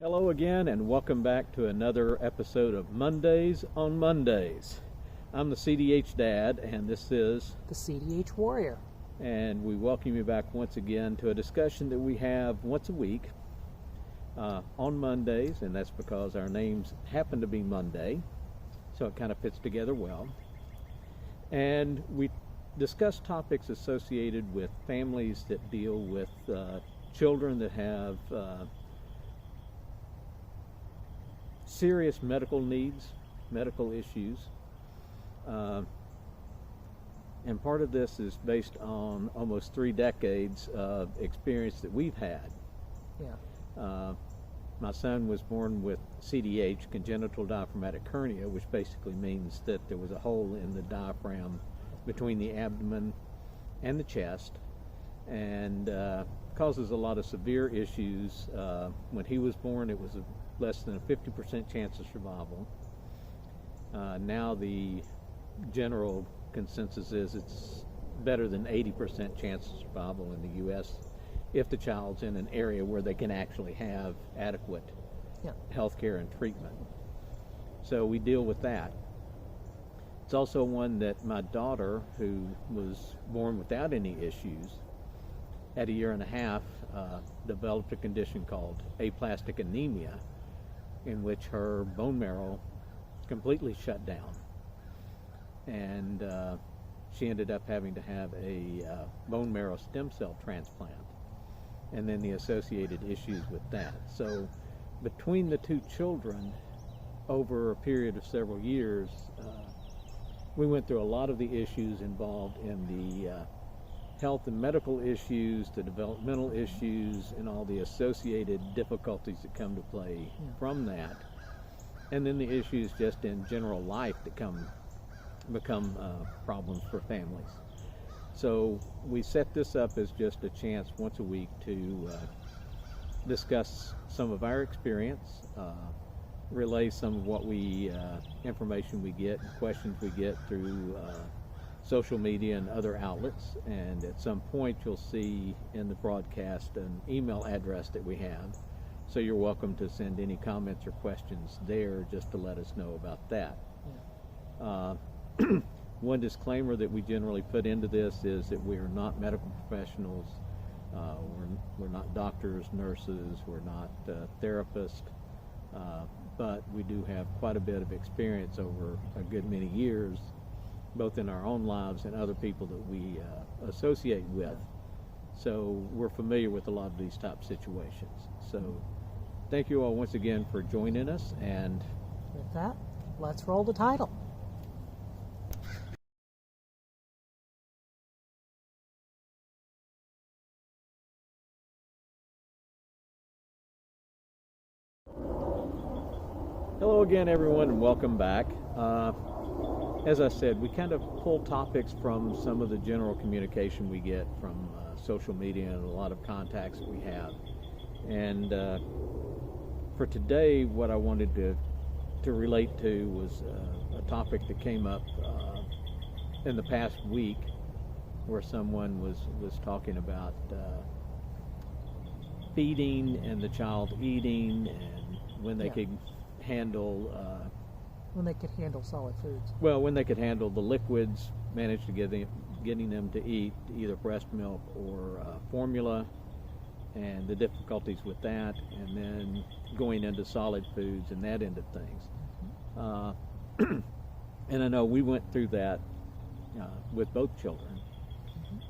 Hello again, and welcome back to another episode of Mondays on Mondays. I'm the CDH Dad, and this is the CDH Warrior. And we welcome you back once again to a discussion that we have once a week on Mondays, and that's because our names happen to be Monday, so it kind of fits together well. And we discuss topics associated with families that deal with children that have serious medical needs, medical issues. And part of this is based on almost 3 decades of experience that we've had. Yeah. My son was born with CDH, congenital diaphragmatic hernia, which basically means that there was a hole in the diaphragm between the abdomen and the chest, and causes a lot of severe issues. When he was born, it was less than a 50% chance of survival. Now the general consensus is it's better than 80% chance of survival in the U.S. if the child's in an area where they can actually have adequate health care and treatment. So we deal with that. It's also one that my daughter, who was born without any issues, at 1.5 years, developed a condition called aplastic anemia, in which her bone marrow completely shut down. And she ended up having to have a bone marrow stem cell transplant, and then the associated issues with that. So between the 2 children, over a period of several years, we went through a lot of the issues involved in the health and medical issues, the developmental issues, and all the associated difficulties that come to play from that. And then the issues just in general life that become problems for families. So we set this up as just a chance once a week to discuss some of our experience, relay some of what information we get, and questions we get through social media and other outlets. And at some point you'll see in the broadcast an email address that we have. So you're welcome to send any comments or questions there just to let us know about that. One disclaimer that we generally put into this is that we are not medical professionals. We're not doctors, nurses, we're not therapists, but we do have quite a bit of experience over a good many years, both in our own lives and other people that we associate with. So we're familiar with a lot of these type situations. So thank you all once again for joining us, and with that, let's roll the title. Hello again, everyone, and welcome back. As I said, we kind of pull topics from some of the general communication we get from social media and a lot of contacts that we have. And for today, what I wanted to relate to was a topic that came up in the past week, where someone was talking about feeding and the child eating, and when they could handle when they could handle solid foods. Well, when they could handle the liquids, managed to getting them to eat either breast milk or formula, and the difficulties with that, and then going into solid foods and that end of things. And I know we went through that with both children.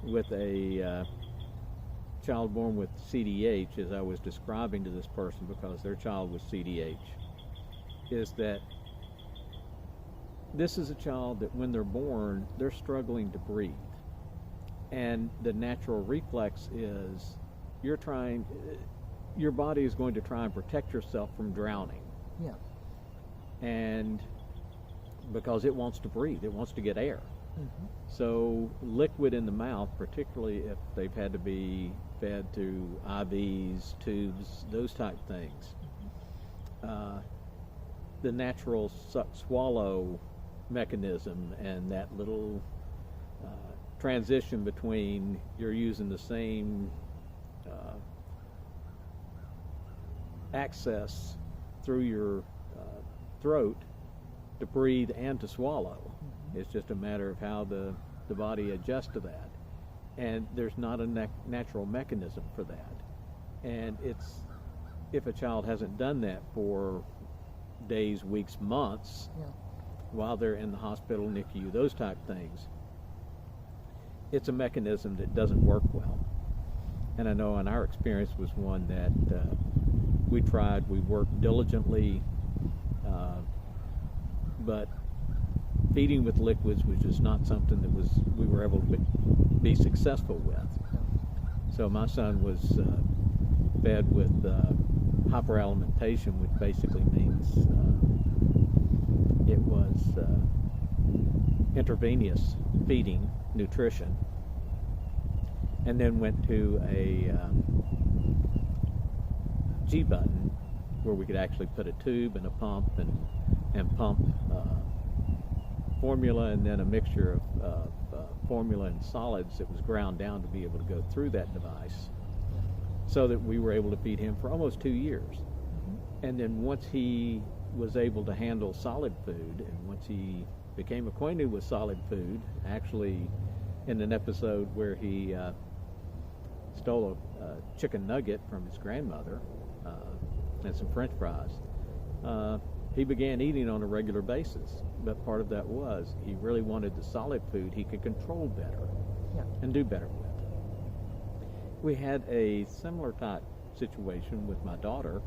With a child born with CDH, as I was describing to this person, because their child was CDH, is that this is a child that when they're born, they're struggling to breathe. And the natural reflex is your body is going to try and protect yourself from drowning. Yeah. And because it wants to breathe, it wants to get air. So liquid in the mouth, particularly if they've had to be fed through IVs, tubes, those type things, the natural suck-swallow mechanism and that little transition between you're using the same access through your throat to breathe and to swallow. It's just a matter of how the body adjusts to that. And there's not a natural mechanism for that. And if a child hasn't done that for days, weeks, months, while they're in the hospital, NICU, those type things, it's a mechanism that doesn't work well. And I know in our experience was one that we worked diligently, but feeding with liquids was just not something that we were able to be successful with. So my son was fed with hyperalimentation, which basically means it was intravenous feeding, nutrition, and then went to a G button where we could actually put a tube and a pump and pump formula and then a mixture of formula and solids that was ground down to be able to go through that device, so that we were able to feed him for almost 2 years. And then once he was able to handle solid food, and once he became acquainted with solid food, actually in an episode where he stole a chicken nugget from his grandmother and some French fries, he began eating on a regular basis. But part of that was he really wanted the solid food he could control better and do better with. We had a similar type situation with my daughter.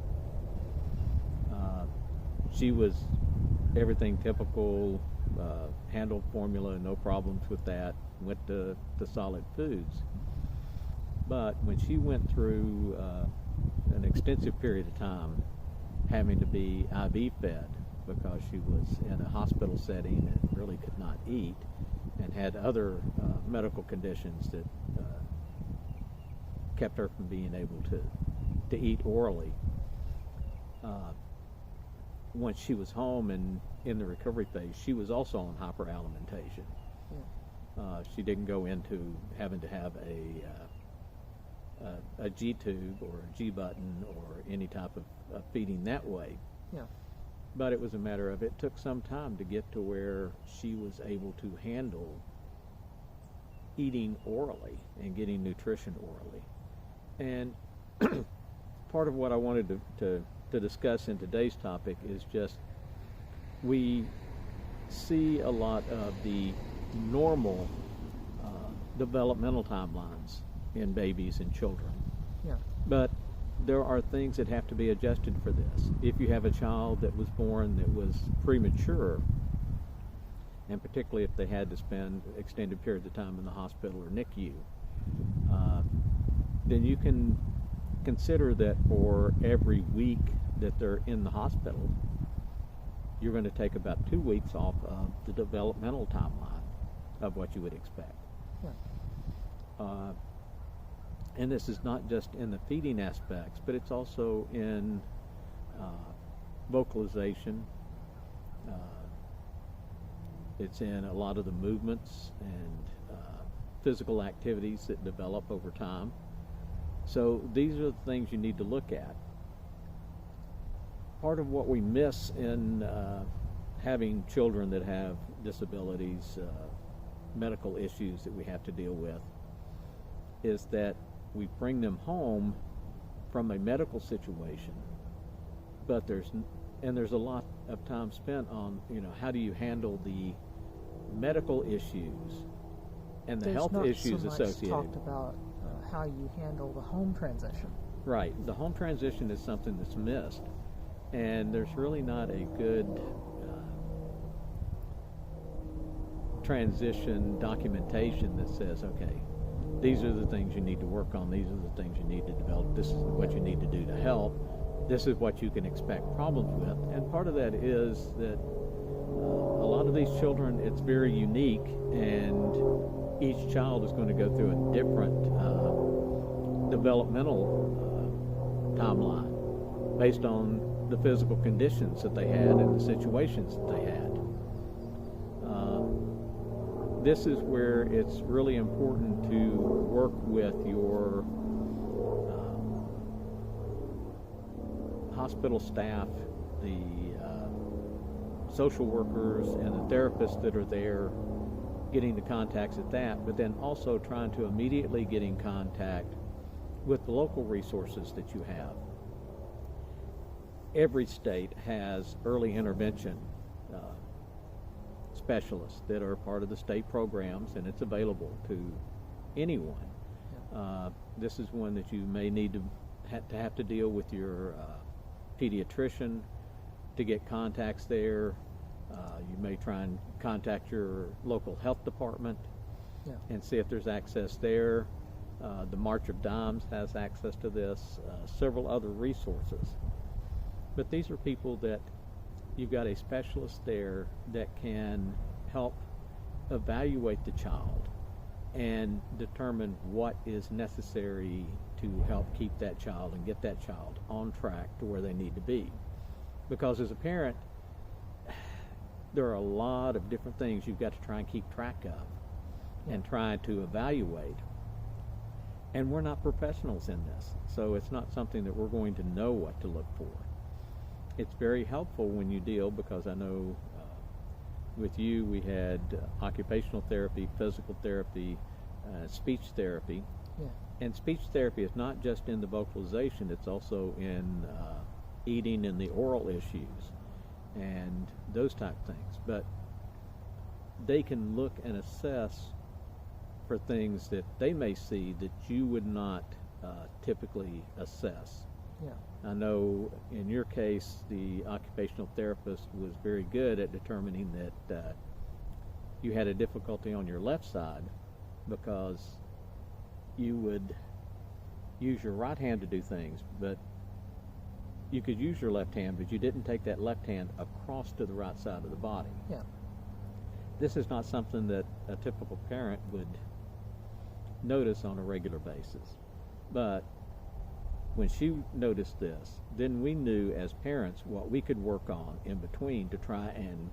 She was everything typical, handled formula, no problems with that, went to solid foods. But when she went through an extensive period of time having to be IV fed because she was in a hospital setting and really could not eat and had other medical conditions that kept her from being able to eat orally. Once she was home and in the recovery phase, she was also on hyperalimentation. She didn't go into having to have a G tube or a G button or any type of feeding that way. But it was a matter of, it took some time to get to where she was able to handle eating orally and getting nutrition orally. And part of what I wanted to discuss in today's topic is just, we see a lot of the normal developmental timelines in babies and children. But there are things that have to be adjusted for this. If you have a child that was born that was premature, and particularly if they had to spend extended periods of time in the hospital or NICU, then you can consider that for every week that they're in the hospital, you're going to take about 2 weeks off of the developmental timeline of what you would expect. And this is not just in the feeding aspects, but it's also in vocalization. It's in a lot of the movements and physical activities that develop over time. So these are the things you need to look at. Part of what we miss in having children that have disabilities, medical issues that we have to deal with, is that we bring them home from a medical situation, but there's a lot of time spent on, how do you handle the medical issues and the health issues associated. Talked about how you handle the home transition. Right. The home transition is something that's missed, and there's really not a good transition documentation that says, okay, these are the things you need to work on, these are the things you need to develop, this is what you need to do to help, this is what you can expect problems with. And part of that is that a lot of these children, it's very unique, and each child is going to go through a different developmental timeline based on the physical conditions that they had and the situations that they had. This is where it's really important to work with your hospital staff, the social workers, and the therapists that are there, getting the contacts at that, but then also trying to immediately get in contact with the local resources that you have. Every state has early intervention specialists that are part of the state programs, and it's available to anyone. This is one that you may need to have to deal with your pediatrician to get contacts there. You may try and contact your local health department and see if there's access there. The March of Dimes has access to this, several other resources. But these are people that you've got a specialist there that can help evaluate the child and determine what is necessary to help keep that child and get that child on track to where they need to be. Because as a parent, there are a lot of different things you've got to try and keep track of and try to evaluate. And we're not professionals in this, so it's not something that we're going to know what to look for. It's very helpful when you deal, because I know with you we had occupational therapy, physical therapy, speech therapy. And speech therapy is not just in the vocalization, it's also in eating and the oral issues and those type of things. But they can look and assess for things that they may see that you would not typically assess. I know in your case, the occupational therapist was very good at determining that you had a difficulty on your left side because you would use your right hand to do things, but you could use your left hand, but you didn't take that left hand across to the right side of the body. This is not something that a typical parent would notice on a regular basis. But when she noticed this, then we knew as parents what we could work on in between to try and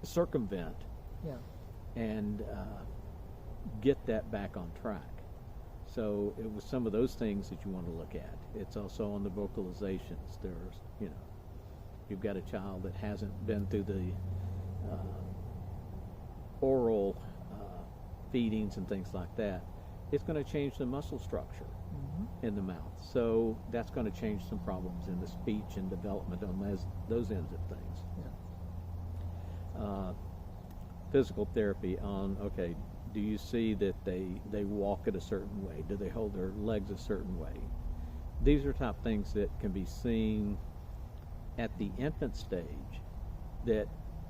circumvent and get that back on track. So it was some of those things that you want to look at. It's also on the vocalizations. There's, you've got a child that hasn't been through the oral feedings and things like that. It's going to change the muscle structure in the mouth. So that's going to change some problems in the speech and development on those ends of things. Physical therapy on, okay, do you see that they walk it a certain way? Do they hold their legs a certain way? These are type things that can be seen at the infant stage that,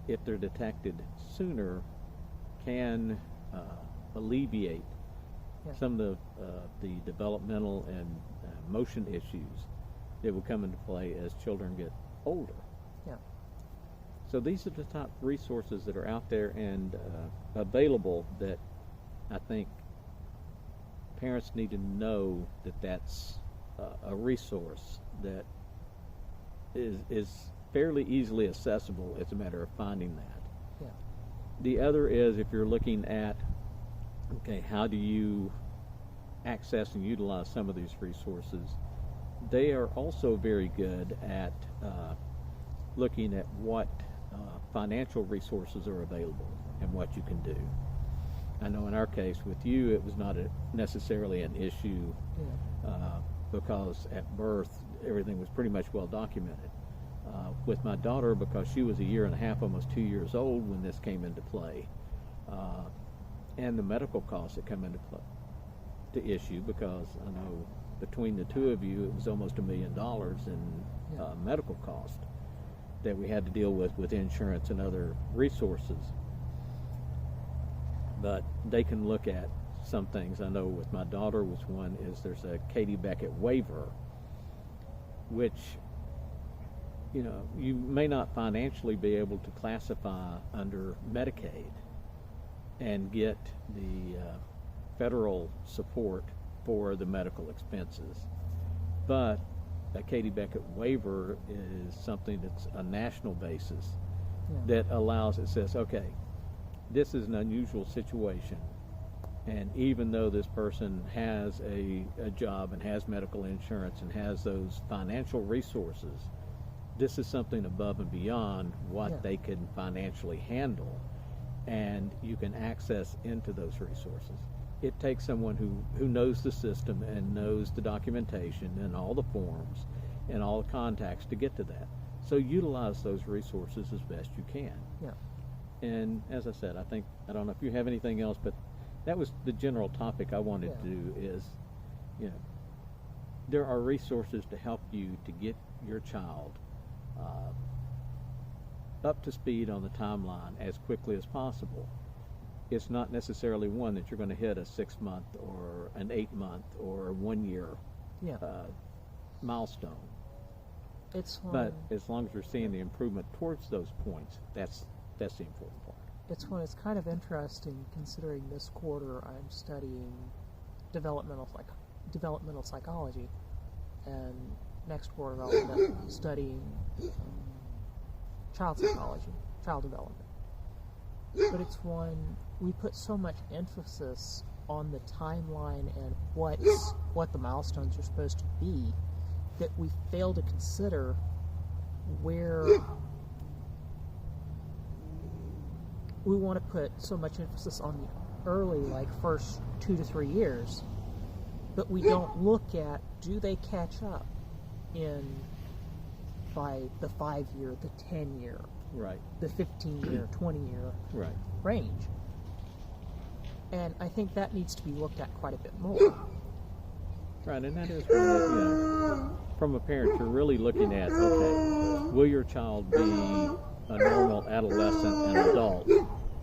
if they're detected sooner, can alleviate some of the developmental and motion issues that will come into play as children get older. So these are the top resources that are out there and available that I think parents need to know that that's a resource that is fairly easily accessible. It's a matter of finding that. The other is, if you're looking at, okay, how do you access and utilize some of these resources? They are also very good at looking at what financial resources are available and what you can do. I know in our case with you, it was not necessarily an issue because at birth everything was pretty much well documented. With my daughter, because she was 1.5 years, almost 2 years old when this came into play, and the medical costs that come into play to issue, because I know between the two of you it was almost $1 million in medical cost that we had to deal with insurance and other resources. But they can look at some things. I know with my daughter was one is there's a Katie Beckett waiver, which you may not financially be able to classify under Medicaid and get the federal support for the medical expenses. But a Katie Beckett waiver is something that's a national basis that allows, it says, okay, this is an unusual situation. And even though this person has a job and has medical insurance and has those financial resources, this is something above and beyond what they can financially handle, and you can access into those resources. It takes someone who knows the system and knows the documentation and all the forms and all the contacts to get to that. So utilize those resources as best you can. Yeah. And as I said, I don't know if you have anything else, but that was the general topic I wanted to do is, there are resources to help you to get your child up to speed on the timeline as quickly as possible. It's not necessarily one that you're going to hit a 6-month or an 8-month or a 1-year milestone. But as long as you're seeing the improvement towards those points, that's the important part. It's kind of interesting considering this quarter I'm studying developmental psychology, and next quarter I'll be studying child psychology, child development. But it's one we put so much emphasis on the timeline and what the milestones are supposed to be that we fail to consider where we want to put so much emphasis on the early, like first 2 to 3 years, but we don't look at, do they catch up by the 5-year, the 10-year, right, the 15-year, 20-year right, range. And I think that needs to be looked at quite a bit more. Right, and that is one that, from a parent, you're really looking at, okay, will your child be a normal adolescent and adult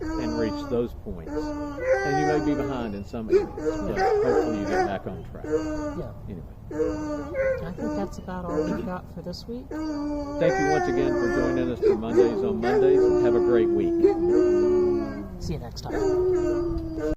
and reach those points? And you may be behind in some areas, but hopefully you get back on track. Yeah. Anyway. I think that's about all we've got for this week. Thank you once again for joining us for Mondays on Mondays, and have a great week. See you next time.